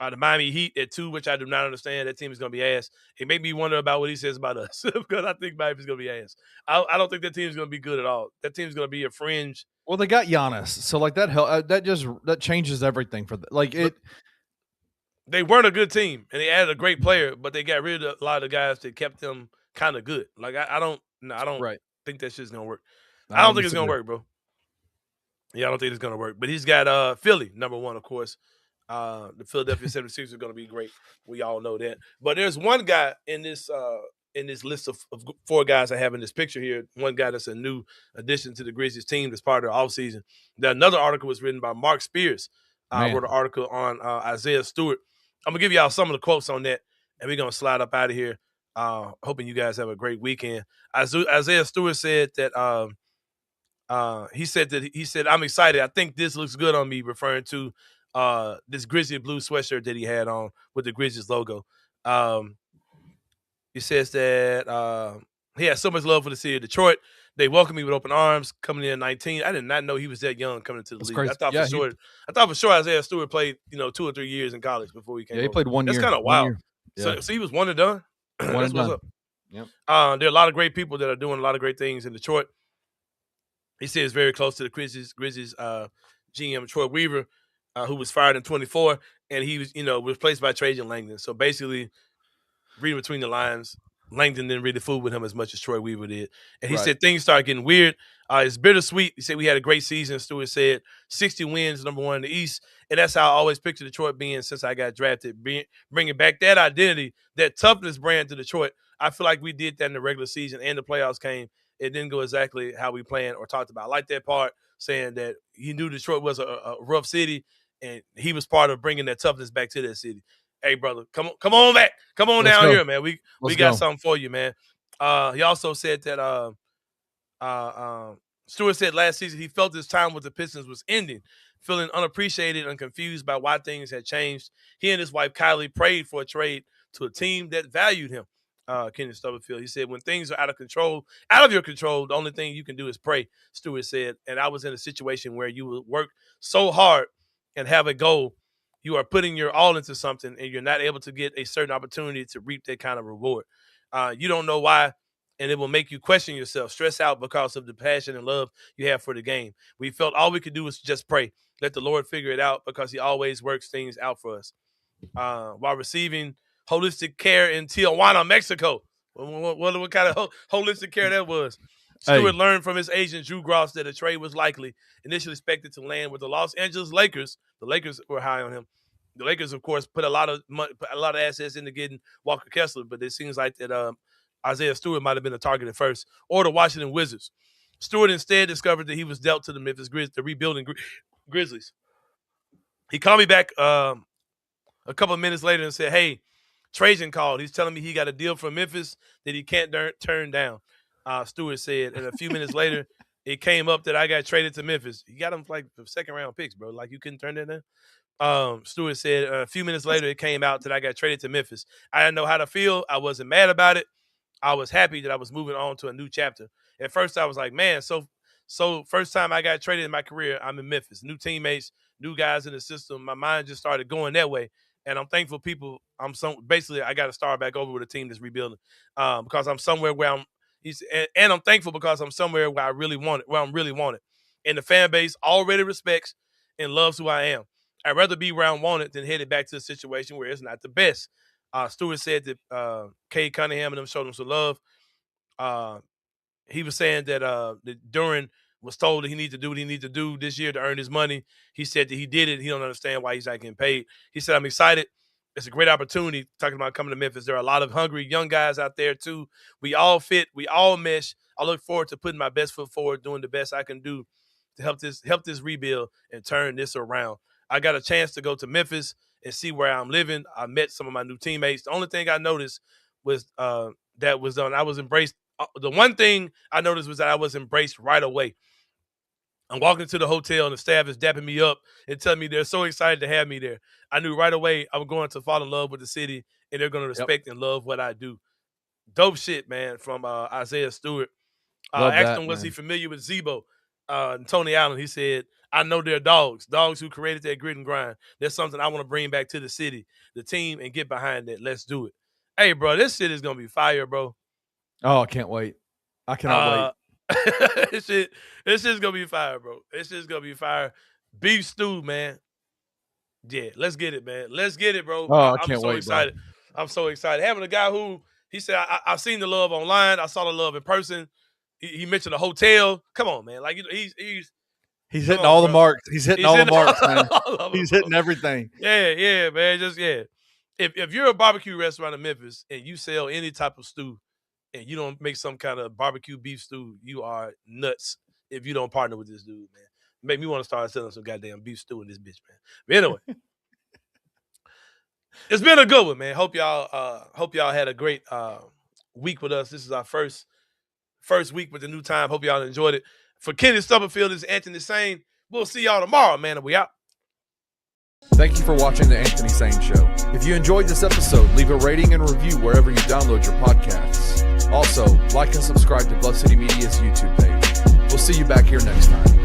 The Miami Heat at 2, which I do not understand. That team is going to be ass. It made me wonder about what he says about us because I think Miami's going to be ass. I don't think that team's going to be good at all. That team's going to be a fringe. Well, they got Giannis, so like that changes everything for it. They weren't a good team, and they added a great player, but they got rid of a lot of the guys that kept them kind of good. Like I don't think that shit's going to work. I don't think it's going to work, bro. Yeah, I don't think it's going to work. But he's got Philly, number 1, of course. The Philadelphia 76ers are going to be great. We all know that. But there's one guy in this list of 4 guys I have in this picture here. One guy that's a new addition to the Grizzlies team that's part of the offseason. Another article was written by Mark Spears. Wrote an article on Isaiah Stewart. I'm going to give y'all some of the quotes on that, and we're going to slide up out of here. Hoping you guys have a great weekend. Isaiah Stewart said that he said, I'm excited. I think this looks good on me, referring to this Grizzly blue sweatshirt that he had on with the Grizzlies logo. He says that he has so much love for the city of Detroit. They welcomed me with open arms coming in at 19. I did not know he was that young coming into the league. Crazy. I thought for sure Isaiah Stewart played 2 or 3 years in college before he came. Yeah, he played 1 year. That's kind of wild. Yeah. So he was one and done. That's what's up. Yep. There are a lot of great people that are doing a lot of great things in Detroit. He says very close to the Grizzlies GM Troy Weaver, who was fired in 24, and he was replaced by Trajan Langdon. So basically, reading between the lines, Langdon didn't really fool with him as much as Troy Weaver did. And he said things started getting weird. It's bittersweet. He said we had a great season. Stewart said 60 wins, number 1 in the East. And that's how I always picture Detroit being since I got drafted, bringing back that identity, that toughness brand to Detroit. I feel like we did that in the regular season and the playoffs came. It didn't go exactly how we planned or talked about. I like that part, saying that he knew Detroit was a rough city, and he was part of bringing that toughness back to that city. Hey, brother, come on back. Come on down here, man. We got something for you, man. He also said that Stewart said last season he felt his time with the Pistons was ending, feeling unappreciated and confused by why things had changed. He and his wife, Kylie, prayed for a trade to a team that valued him. Kenny Stubblefield. He said, when things are out of your control, the only thing you can do is pray, Stewart said. And I was in a situation where you would work so hard and have a goal. You are putting your all into something, and you're not able to get a certain opportunity to reap that kind of reward. You don't know why, and it will make you question yourself, stress out because of the passion and love you have for the game. We felt all we could do was just pray. Let the Lord figure it out because he always works things out for us. While receiving holistic care in Tijuana, Mexico. What kind of holistic care that was? Stewart learned from his agent, Drew Gross, that a trade was likely, initially expected to land with the Los Angeles Lakers. The Lakers were high on him. The Lakers, of course, put a lot of assets into getting Walker Kessler, but it seems like that Isaiah Stewart might have been a target at first, or the Washington Wizards. Stewart instead discovered that he was dealt to the Memphis Grizz, the rebuilding Grizzlies. He called me back a couple of minutes later and said, hey, Trajan called. He's telling me he got a deal from Memphis that he can't turn down. Stewart said, and a few minutes later, it came up that I got traded to Memphis. You got him like for second-round picks, bro. Like you couldn't turn that down. Stewart said, a few minutes later, it came out that I got traded to Memphis. I didn't know how to feel. I wasn't mad about it. I was happy that I was moving on to a new chapter. At first, I was like, man, so first time I got traded in my career, I'm in Memphis. New teammates, new guys in the system. My mind just started going that way. And I'm thankful people. Basically I got to start back over with a team that's rebuilding because I'm somewhere where and I'm thankful because I'm somewhere where I'm really wanted. And the fan base already respects and loves who I am. I'd rather be where I'm wanted than headed back to a situation where it's not the best. Stewart said that Cade Cunningham and them showed him some love. He was saying that Duran was told that he needed to do what he needed to do this year to earn his money. He said that he did it. He don't understand why he's not getting paid. He said, I'm excited. It's a great opportunity talking about coming to Memphis. There are a lot of hungry young guys out there too. We all fit. We all mesh. I look forward to putting my best foot forward, doing the best I can do to help this rebuild and turn this around. I got a chance to go to Memphis and see where I'm living. I met some of my new teammates. The only thing I noticed was that was done. I was embraced. The one thing I noticed was that I was embraced right away. I'm walking to the hotel and the staff is dapping me up and telling me they're so excited to have me there. I knew right away I'm going to fall in love with the city and they're going to respect and love what I do. Dope shit, man, from Isaiah Stewart. Asked him, was he familiar with Zebo? Tony Allen, he said, I know they're dogs who created that grit and grind. That's something I want to bring back to the city, the team, and get behind it. Let's do it. Hey, bro, this shit is going to be fire, bro. Oh, I can't wait. I cannot wait. This shit's going to be fire, bro. This shit's going to be fire. Beef stew, man. Yeah, let's get it, man. Let's get it, bro. Oh, I I'm can't so wait, excited. bro. I'm so excited. Having a guy who, he said, I've seen the love online. I saw the love in person. He mentioned a hotel. Come on, man. Like, he's hitting all the marks. He's hitting all the marks, man. He's hitting everything. Yeah, man. If you're a barbecue restaurant in Memphis and you sell any type of stew and you don't make some kind of barbecue beef stew, you are nuts if you don't partner with this dude, man. Make me want to start selling some goddamn beef stew in this bitch, man. But anyway, it's been a good one, man. Hope y'all had a great week with us. This is our first week with the new time. Hope y'all enjoyed it. For Kenny Stubblefield, this is Anthony Sain. We'll see y'all tomorrow, man, and we out. Thank you for watching the Anthony Sain Show. If you enjoyed this episode, leave a rating and review wherever you download your podcasts. Also, like and subscribe to Bluff City Media's YouTube page. We'll see you back here next time.